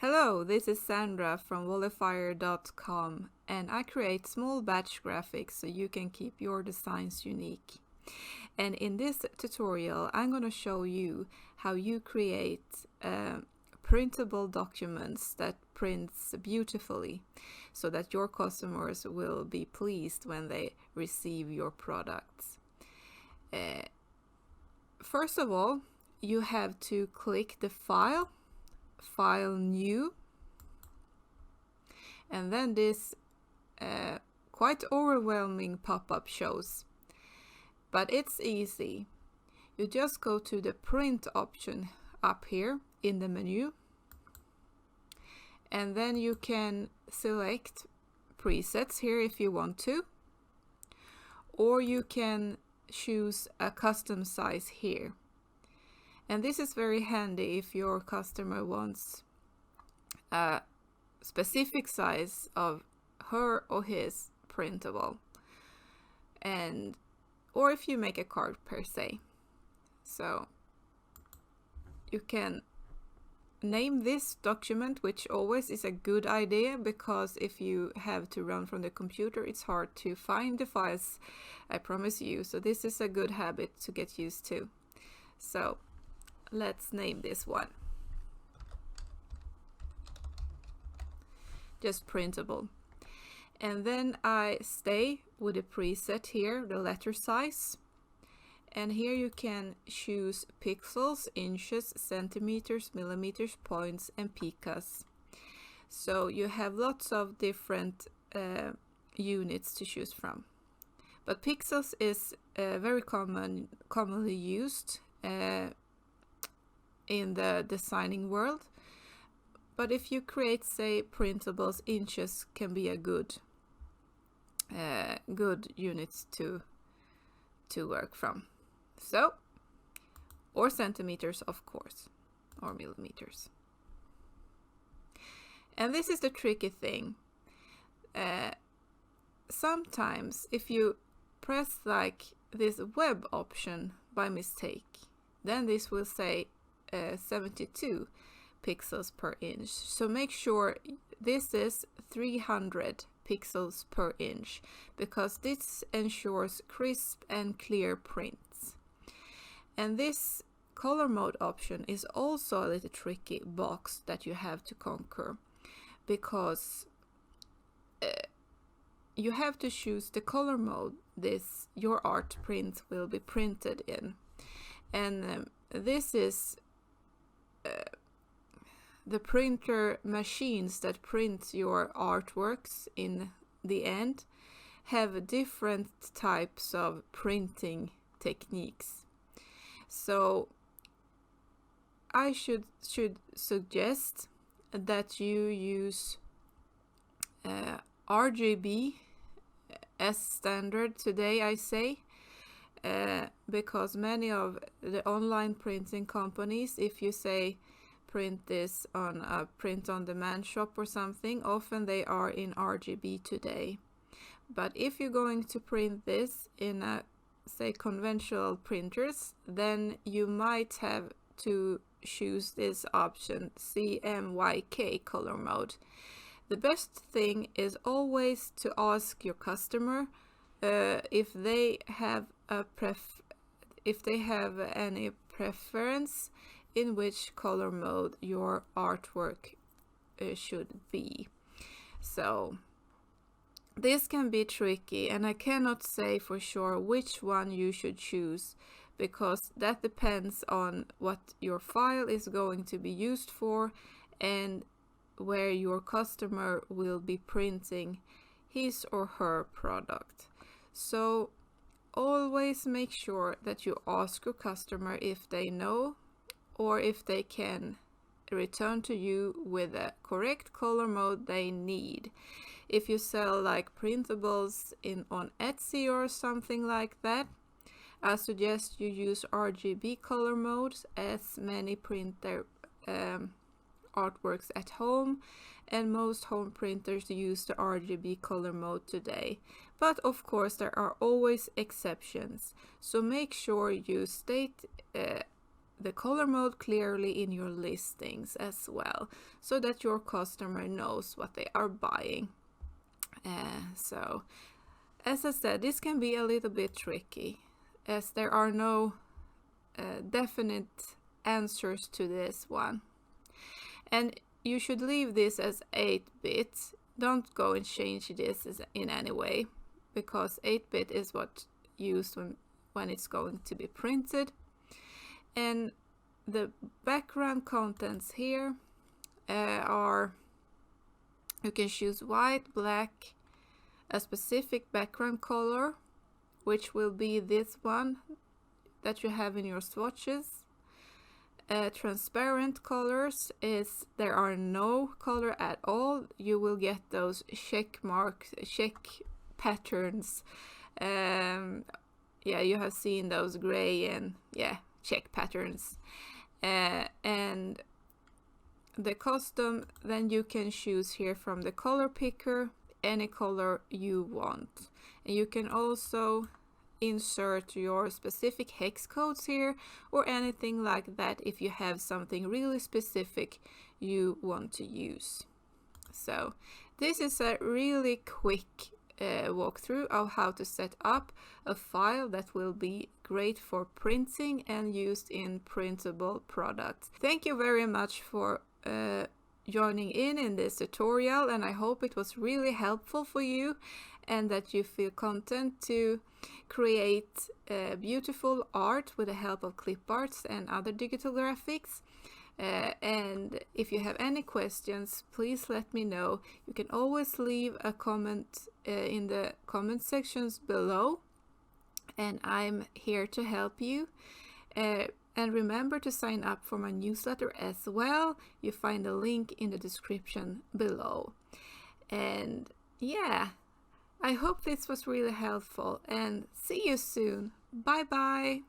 Hello, this is Sandra from Wallifyer.com, and I create small batch graphics so you can keep your designs unique. And in this tutorial I'm going to show you how you create printable documents that prints beautifully so that your customers will be pleased when they receive your products. First of all, you have to click the File New, and then this quite overwhelming pop-up shows. But it's easy. You just go to the print option up here in the menu, and then you can select presets here if you want to, or you can choose a custom size here. And this is very handy if your customer wants a specific size of her or his printable, or if you make a card per se. So you can name this document, which always is a good idea, because if you have to run from the computer it's hard to find the files, I promise you. So this is a good habit to get used to. So let's name this one just printable, and then I stay with the preset here, the letter size, and here you can choose pixels, inches, centimeters, millimeters, points, and picas. So you have lots of different units to choose from, but pixels is very commonly used in the designing world. But if you create, say, printables, inches can be a good units to work from. So, or centimeters, of course, or millimeters. And this is the tricky thing. Sometimes if you press like this web option by mistake, then this will say 72 pixels per inch. So make sure this is 300 pixels per inch, because this ensures crisp and clear prints. And this color mode option is also a little tricky box that you have to conquer, because you have to choose the color mode your art print will be printed in. And this is the printer machines that print your artworks in the end have different types of printing techniques. So I should suggest that you use RGB as standard today, I say, because many of the online printing companies, if you say print this on a print-on-demand shop or something, often they are in RGB today. But if you're going to print this in a, say, conventional printers, then you might have to choose this option, CMYK color mode. The best thing is always to ask your customer if they have any preference in which color mode your artwork should be. So this can be tricky, and I cannot say for sure which one you should choose, because that depends on what your file is going to be used for and where your customer will be printing his or her product. So always make sure that you ask your customer if they know, or if they can return to you with the correct color mode they need. If you sell like printables on Etsy or something like that, I suggest you use RGB color modes, as many print their artworks at home, and most home printers use the RGB color mode today. But of course there are always exceptions, so make sure you state the color mode clearly in your listings as well, so that your customer knows what they are buying. So as I said, this can be a little bit tricky, as there are no definite answers to this one. And you should leave this as 8-bit. Don't go and change this in any way, because 8-bit is what's used when it's going to be printed. And the background contents here are, you can choose white, black, a specific background color, which will be this one that you have in your swatches. Transparent colors is there are no color at all. You will get those check marks, check patterns. Yeah, you have seen those gray and check patterns. And the custom, then you can choose here from the color picker any color you want. And you can also insert your specific hex codes here or anything like that if you have something really specific you want to use. So this is a really quick walkthrough of how to set up a file that will be great for printing and used in printable products. Thank you very much for joining in this tutorial, and I hope it was really helpful for you and that you feel content to create beautiful art with the help of clip arts and other digital graphics. And if you have any questions, please let me know. You can always leave a comment in the comment sections below, and I'm here to help you. And remember to sign up for my newsletter as well. You find a link in the description below. And yeah, I hope this was really helpful, and see you soon. Bye bye.